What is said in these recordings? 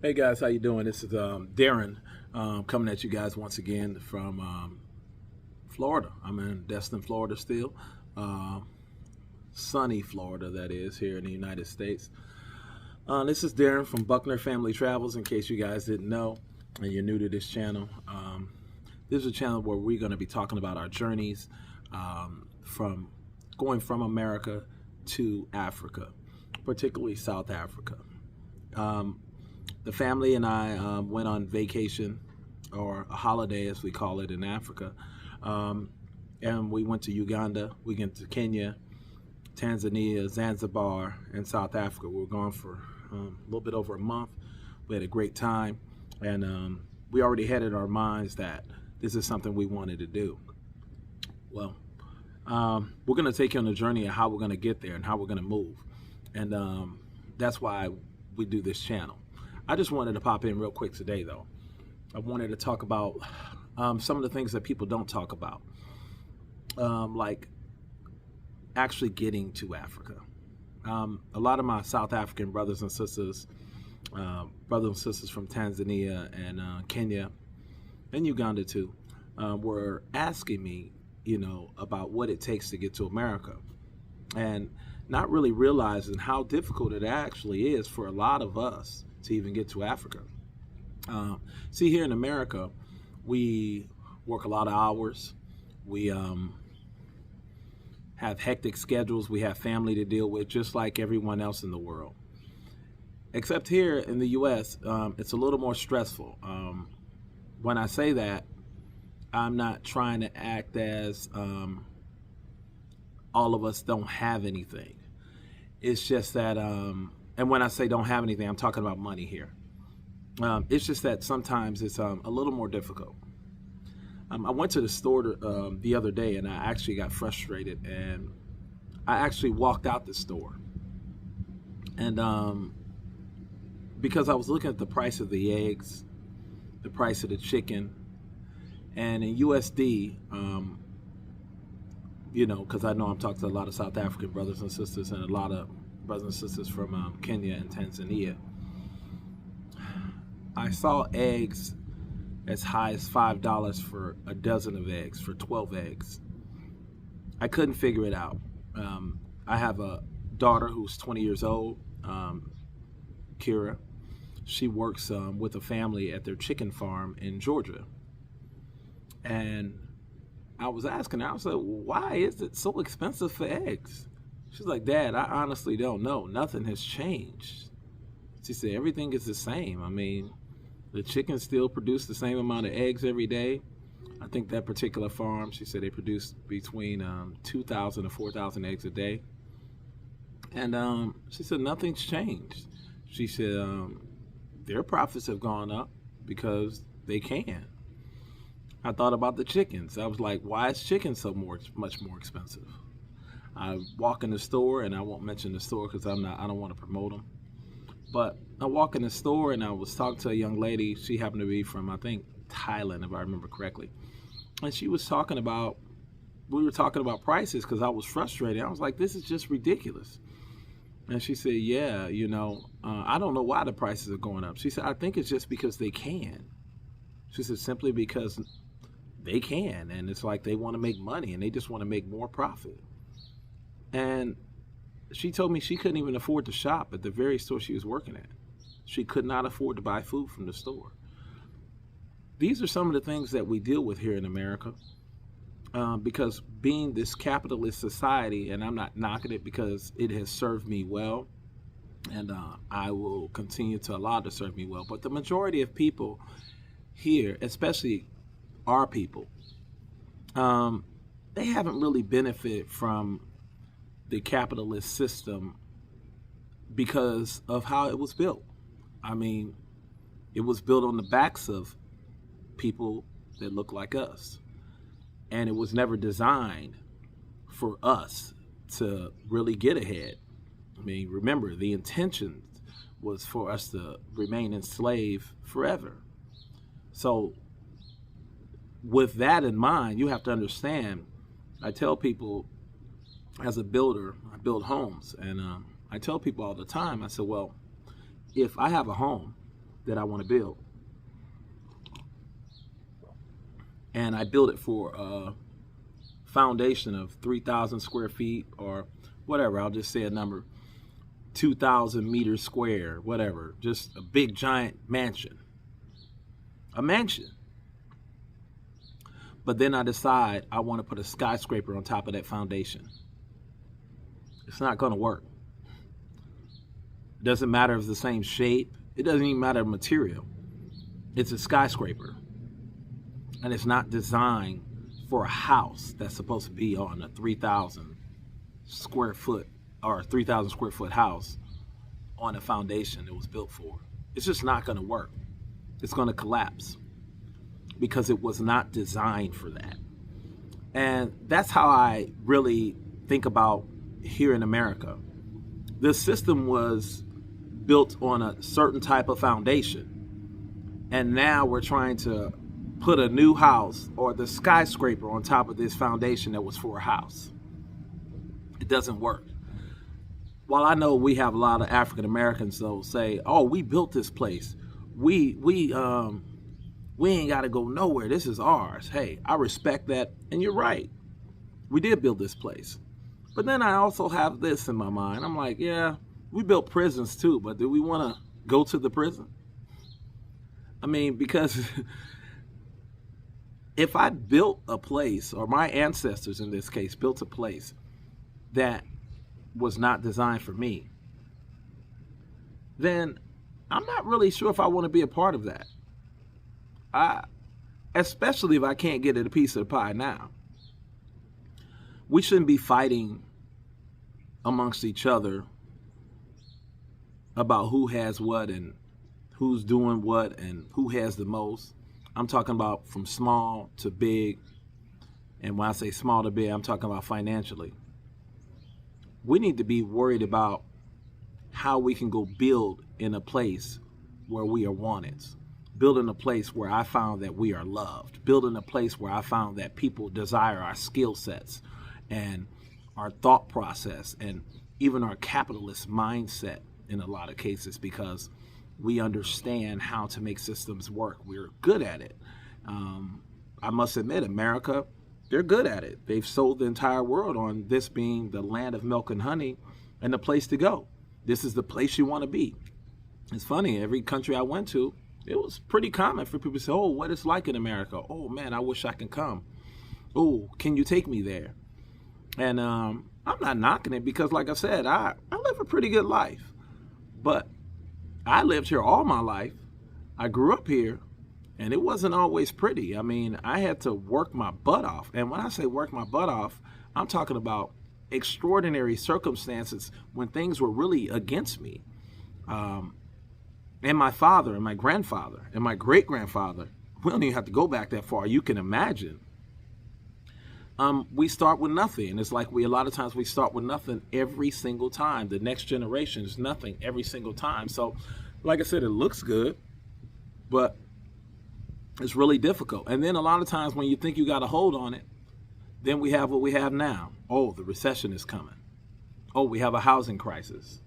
Hey guys, how you doing? This is Darren coming at you guys once again from Florida. I'm in Destin, Florida still. Uh, Sunny Florida, that is, here in the United States. This is Darren from Buckner Family Travels, in case you guys didn't know and you're new to this channel. This is a channel where we're going to be talking about our journeys from going from America to Africa, particularly South Africa. The family and I went on vacation, or a holiday as we call it in Africa, and we went to Uganda, we went to Kenya, Tanzania, Zanzibar, and South Africa. We were gone for a little bit over a month. We had a great time, and we already had in our minds that this is something we wanted to do. Well, we're going to take you on a journey of how we're going to get there and how we're going to move, and that's why we do this channel. I just wanted to pop in real quick today, though. I wanted to talk about some of the things that people don't talk about, like actually getting to Africa. A lot of my South African brothers and sisters from Tanzania and Kenya and Uganda too, were asking me, about what it takes to get to America, and not really realizing how difficult it actually is for a lot of us to even get to Africa. See, here in America, we work a lot of hours. We have hectic schedules. We have family to deal with, just like everyone else in the world. Except here in the U.S., it's a little more stressful. When I say that, I'm not trying to act as all of us don't have anything. It's just that, and when I say don't have anything, I'm talking about money here. It's just that sometimes it's a little more difficult. I went to the store the other day, and I actually got frustrated, and I actually walked out the store. And because I was looking at the price of the eggs, the price of the chicken, and in USD, because I know I'm talking to a lot of South African brothers and sisters and a lot of brothers and sisters from Kenya and Tanzania. I saw eggs as high as $5 for a dozen of eggs, for 12 eggs. I couldn't figure it out. I have a daughter who's 20 years old, Kira. She works with a family at their chicken farm in Georgia. And I was asking her, I was like, why is it so expensive for eggs? She's like, Dad, I honestly don't know. Nothing has changed. She said, everything is the same. I mean, the chickens still produce the same amount of eggs every day. I think that particular farm, she said they produce between 2,000 to 4,000 eggs a day. And she said, nothing's changed. She said, their profits have gone up because they can. I thought about the chickens. I was like, why is chicken so much more expensive? I walk in the store, and I won't mention the store because I don't want to promote them. But I walk in the store, and I was talking to a young lady. She happened to be from, I think, Thailand, if I remember correctly. And we were talking about prices because I was frustrated. I was like, this is just ridiculous. And she said, yeah, I don't know why the prices are going up. She said, I think it's just because they can. She said, simply because they can, and it's like they want to make money, and they just want to make more profit. And she told me she couldn't even afford to shop at the very store she was working at. She could not afford to buy food from the store. These are some of the things that we deal with here in America, because being this capitalist society, and I'm not knocking it because it has served me well, and I will continue to allow it to serve me well, but the majority of people here, especially our people, they haven't really benefited from the capitalist system because of how it was built. I mean, it was built on the backs of people that look like us, and it was never designed for us to really get ahead. I mean, remember, the intention was for us to remain enslaved forever. So with that in mind, you have to understand, I tell people, as a builder, I build homes, and I tell people all the time, I said, well, if I have a home that I want to build. And I built it for a foundation of 3,000 square feet or whatever. I'll just say a number, 2,000 meters square, whatever. Just a big giant mansion. A mansion. But then I decide I want to put a skyscraper on top of that foundation. It's not going to work. It doesn't matter if it's the same shape. It doesn't even matter the material. It's a skyscraper. And it's not designed for a house that's supposed to be on a 3,000 square foot or 3,000 square foot house on a foundation it was built for. It's just not going to work. It's going to collapse because it was not designed for that. And that's how I really think about here in America. The system was built on a certain type of foundation. And now we're trying to put a new house or the skyscraper on top of this foundation that was for a house. It doesn't work. While I know we have a lot of African Americans though say, "Oh, we built this place. We ain't got to go nowhere. This is ours." Hey, I respect that, and you're right. We did build this place. But then I also have this in my mind. I'm like, yeah, we built prisons too, but do we want to go to the prison? I mean, because if I built a place, or my ancestors in this case built a place that was not designed for me, then I'm not really sure if I want to be a part of that. Especially if I can't get a piece of the pie now. We shouldn't be fighting amongst each other about who has what and who's doing what and who has the most. I'm talking about from small to big. And when I say small to big, I'm talking about financially. We need to be worried about how we can go build in a place where we are wanted. Build in a place where I found that we are loved. Build in a place where I found that people desire our skill sets and our thought process and even our capitalist mindset in a lot of cases, because we understand how to make systems work. We're good at it. I must admit, America, they're good at it. They've sold the entire world on this being the land of milk and honey and the place to go. This is the place you want to be. It's funny, every country I went to, it was pretty common for people to say, "Oh, what it's like in America. Oh man, I wish I could come. Oh, can you take me there?" And I'm not knocking it because, like I said, I live a pretty good life. But I lived here all my life. I grew up here, and it wasn't always pretty. I mean, I had to work my butt off. And when I say work my butt off, I'm talking about extraordinary circumstances when things were really against me. And my father and my grandfather and my great-grandfather, we don't even have to go back that far. You can imagine. We start with nothing. And it's like a lot of times we start with nothing every single time. The next generation is nothing every single time. So, like I said, it looks good, but it's really difficult. And then a lot of times when you think you got a hold on it, then we have what we have now. Oh, the recession is coming. Oh, we have a housing crisis.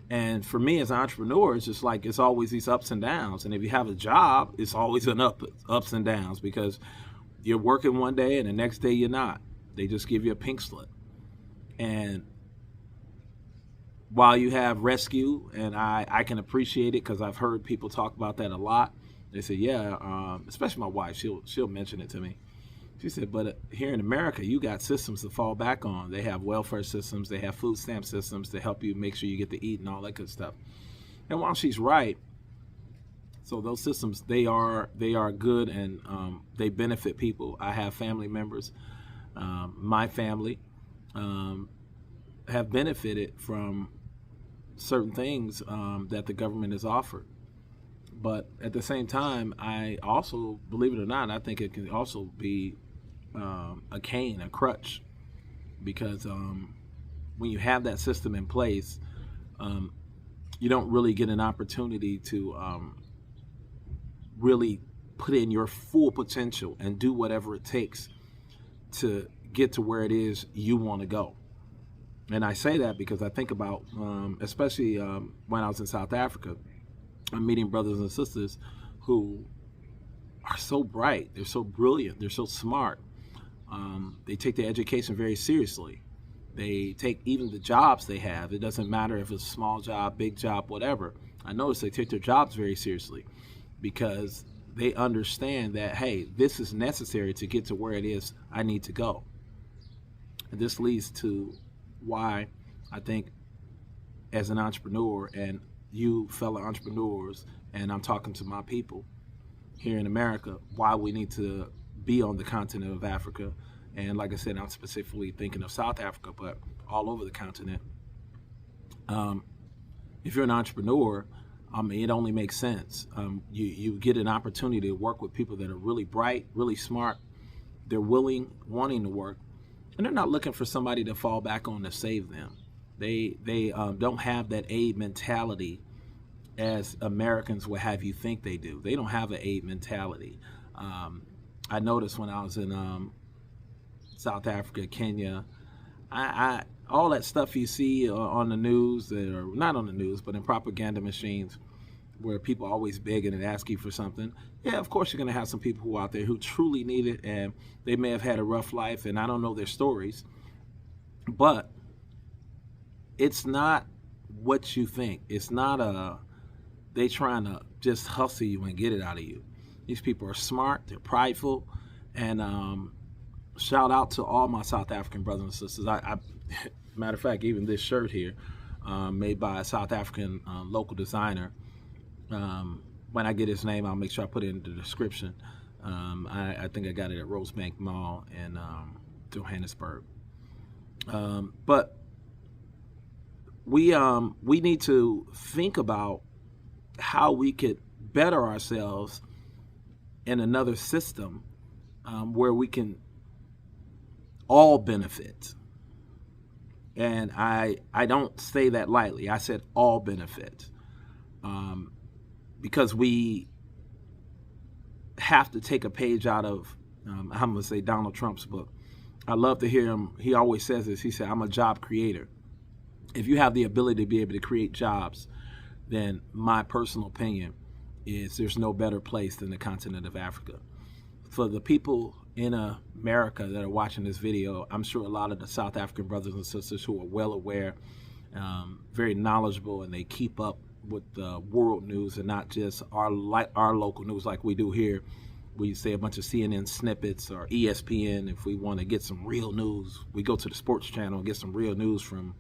And for me as an entrepreneur, it's just like it's always these ups and downs. And if you have a job, it's always an ups and downs, because you're working one day and the next day you're not. They just give you a pink slip. And while you have rescue, and I can appreciate it because I've heard people talk about that a lot. They say, yeah, especially my wife, she'll mention it to me. She said, but here in America, you got systems to fall back on. They have welfare systems, they have food stamp systems to help you make sure you get to eat and all that good stuff. And while she's right, so those systems, they are good, and they benefit people. I have family members, my family have benefited from certain things that the government has offered. But at the same time, I also, believe it or not, I think it can also be a cane, a crutch, because when you have that system in place, you don't really get an opportunity to really put in your full potential and do whatever it takes to get to where it is you want to go. And I say that because I think about, especially when I was in South Africa, I'm meeting brothers and sisters who are so bright, they're so brilliant, they're so smart. They take their education very seriously. They take even the jobs they have. It doesn't matter if it's a small job, big job, whatever. I notice they take their jobs very seriously because they understand that, hey, this is necessary to get to where it is I need to go. And this leads to why I think as an entrepreneur, and you fellow entrepreneurs, and I'm talking to my people here in America, why we need to be on the continent of Africa. And like I said, I'm specifically thinking of South Africa, but all over the continent. If you're an entrepreneur, it only makes sense. You get an opportunity to work with people that are really bright, really smart. They're wanting to work, and they're not looking for somebody to fall back on to save them. They don't have that aid mentality as Americans would have you think they do. They don't have an aid mentality. I noticed when I was in South Africa, Kenya, I all that stuff you see on the news, or not on the news, but in propaganda machines, where people always begging and asking for something. Yeah, of course you're going to have some people who are out there who truly need it, and they may have had a rough life, and I don't know their stories, but it's not what you think. It's not they trying to just hustle you and get it out of you. These people are smart, they're prideful, and shout out to all my South African brothers and sisters. Matter of fact, even this shirt here, made by a South African local designer. When I get his name, I'll make sure I put it in the description. I think I got it at Rosebank Mall in Johannesburg. But we need to think about how we could better ourselves in another system where we can all benefit. And I don't say that lightly. I said all benefit. Because we have to take a page out of, I'm going to say Donald Trump's book. I love to hear him. He always says this. He said, I'm a job creator. If you have the ability to be able to create jobs, then my personal opinion is there's no better place than the continent of Africa. For the people in America that are watching this video, I'm sure a lot of the South African brothers and sisters who are well aware, very knowledgeable, and they keep up with the world news and not just our local news like we do here. We say a bunch of CNN snippets or ESPN. If we want to get some real news, we go to the sports channel and get some real news from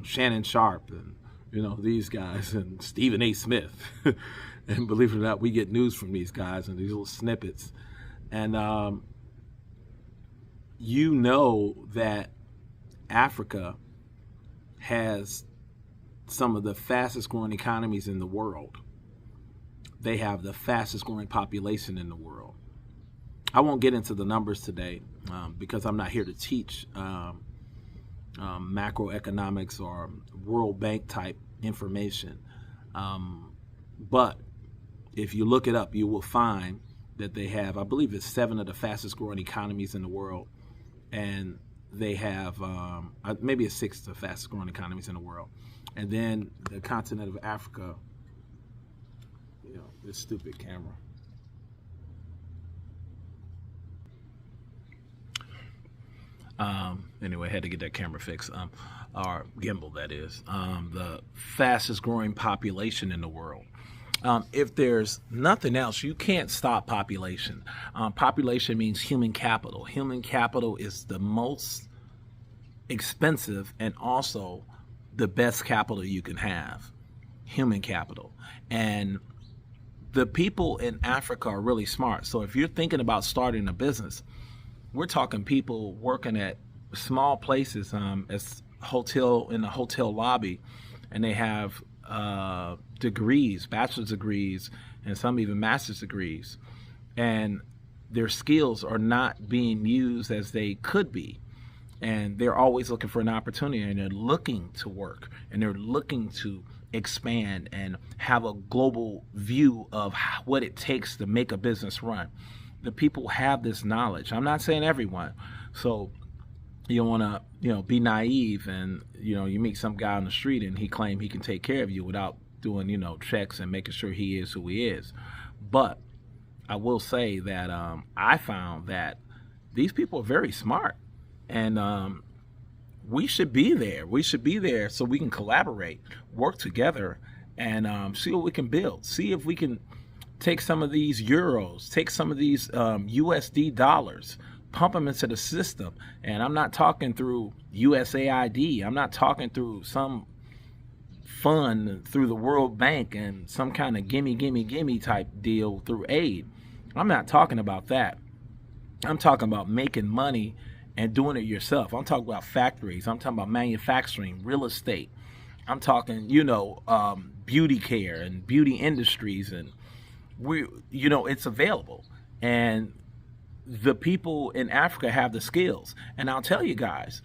Shannon Sharp and these guys and Stephen A. Smith. And believe it or not, we get news from these guys and these little snippets. And that Africa has some of the fastest growing economies in the world. They have the fastest growing population in the world. I won't get into the numbers today because I'm not here to teach macroeconomics or World Bank type information. But if you look it up, you will find that they have, I believe it's 7 of the fastest growing economies in the world. And they have, maybe it's 6 of the fastest growing economies in the world. And then the continent of Africa, this stupid camera. Anyway, I had to get that camera fixed, or gimbal, that is. The fastest growing population in the world. If there's nothing else, you can't stop population. Population means human capital. Human capital is the most expensive and also the best capital you can have. Human capital. And the people in Africa are really smart. So if you're thinking about starting a business, we're talking people working at small places, as in the hotel lobby, and they have degrees, bachelor's degrees, and some even master's degrees, and their skills are not being used as they could be, and they're always looking for an opportunity, and they're looking to work, and they're looking to expand and have a global view of what it takes to make a business run. The people have this knowledge. I'm not saying everyone. So you don't want to, be naive and, you meet some guy on the street and he claim he can take care of you without doing, checks and making sure he is who he is. But I will say that I found that these people are very smart, and we should be there. We should be there so we can collaborate, work together, and see what we can build. See if we can take some of these euros, take some of these USD dollars, pump them into the system. And I'm not talking through USAID. I'm not talking through some fund through the World Bank and some kind of gimme type deal through aid. I'm not talking about that. I'm talking about making money and doing it yourself. I'm talking about factories. I'm talking about manufacturing, real estate. I'm talking, beauty care and beauty industries, and it's available. And the people in Africa have the skills. And I'll tell you guys,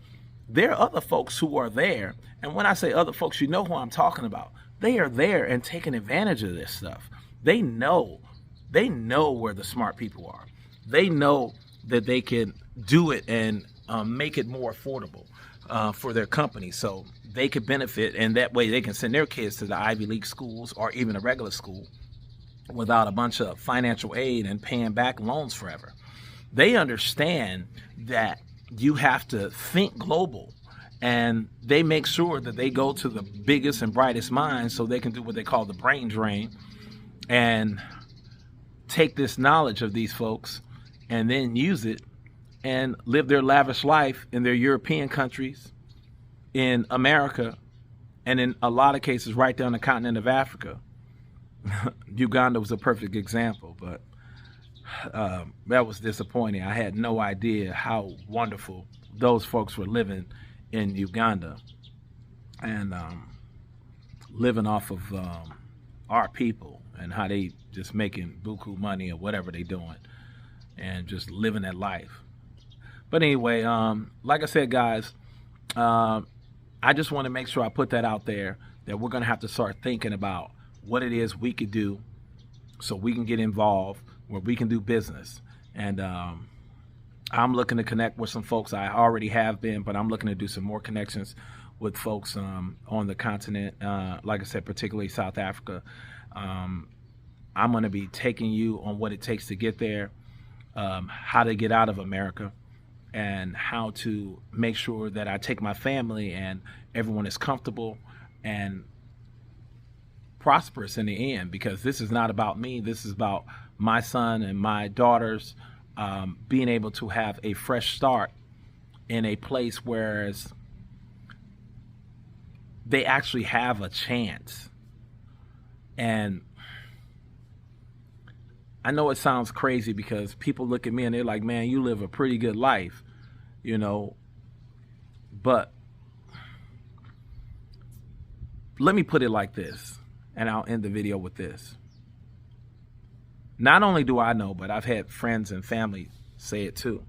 there are other folks who are there. And when I say other folks, you know who I'm talking about. They are there and taking advantage of this stuff. They know where the smart people are. They know that they can do it and make it more affordable for their company, so they could benefit, and that way they can send their kids to the Ivy League schools or even a regular school without a bunch of financial aid and paying back loans forever. They understand that you have to think global, and they make sure that they go to the biggest and brightest minds so they can do what they call the brain drain and take this knowledge of these folks and then use it and live their lavish life in their European countries, in America, and in a lot of cases right down the continent of Africa. Uganda was a perfect example, but that was disappointing. I had no idea how wonderful those folks were living in Uganda and living off of our people and how they just making buku money or whatever they doing and just living that life. But anyway, like I said, guys, I just want to make sure I put that out there, that we're going to have to start thinking about what it is we could do so we can get involved, where we can do business. And I'm looking to connect with some folks. I already have been, but I'm looking to do some more connections with folks on the continent, like I said, particularly South Africa. I'm going to be taking you on what it takes to get there, how to get out of America, and how to make sure that I take my family and everyone is comfortable and prosperous in the end, because this is not about me. This is about my son and my daughters being able to have a fresh start in a place where they actually have a chance. And I know it sounds crazy because people look at me and they're like, man, you live a pretty good life, but let me put it like this, and I'll end the video with this. Not only do I know, but I've had friends and family say it too.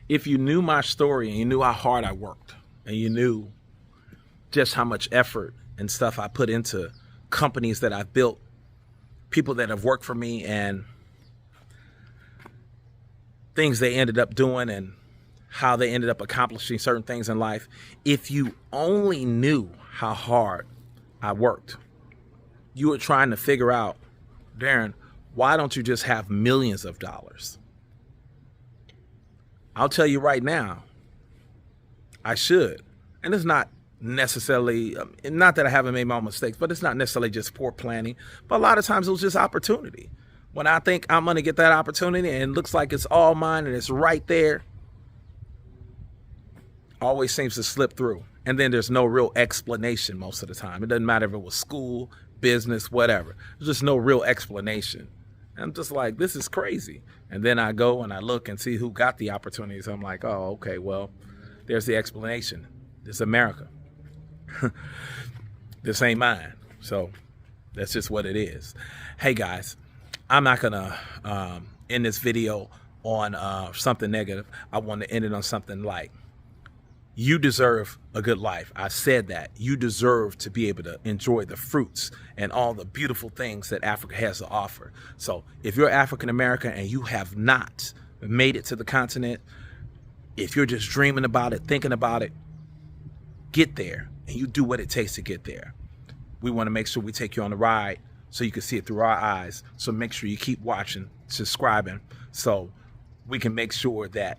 If you knew my story and you knew how hard I worked and you knew just how much effort and stuff I put into companies that I've built, people that have worked for me, and things they ended up doing and how they ended up accomplishing certain things in life. If you only knew how hard I worked, you were trying to figure out, Darren, why don't you just have millions of dollars? I'll tell you right now, I should. And it's not necessarily, not that I haven't made my own mistakes, but it's not necessarily just poor planning. But a lot of times it was just opportunity. When I think I'm going to get that opportunity and it looks like it's all mine and it's right there, always seems to slip through. And then there's no real explanation most of the time. It doesn't matter if it was school, business, whatever. There's just no real explanation. And I'm just like, this is crazy. And then I go and I look and see who got the opportunities. I'm like, oh, okay, well, there's the explanation. It's America. This ain't mine. So that's just what it is. Hey, guys, I'm not going to end this video on something negative. I want to end it on something like, you deserve a good life. I said that. You deserve to be able to enjoy the fruits and all the beautiful things that Africa has to offer. So if you're African American and you have not made it to the continent, if you're just dreaming about it, thinking about it, get there, and you do what it takes to get there. We want to make sure we take you on the ride so you can see it through our eyes. So make sure you keep watching, subscribing, so we can make sure that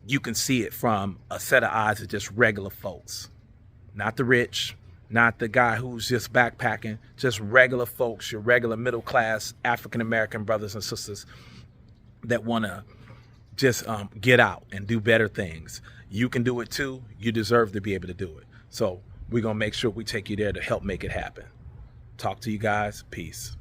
you can see it from a set of eyes of just regular folks. Not the rich, not the guy who's just backpacking, just regular folks, your regular middle class African-American brothers and sisters that want to just get out and do better things. You can do it too. You deserve to be able to do it. So we're going to make sure we take you there to help make it happen. Talk to you guys. Peace.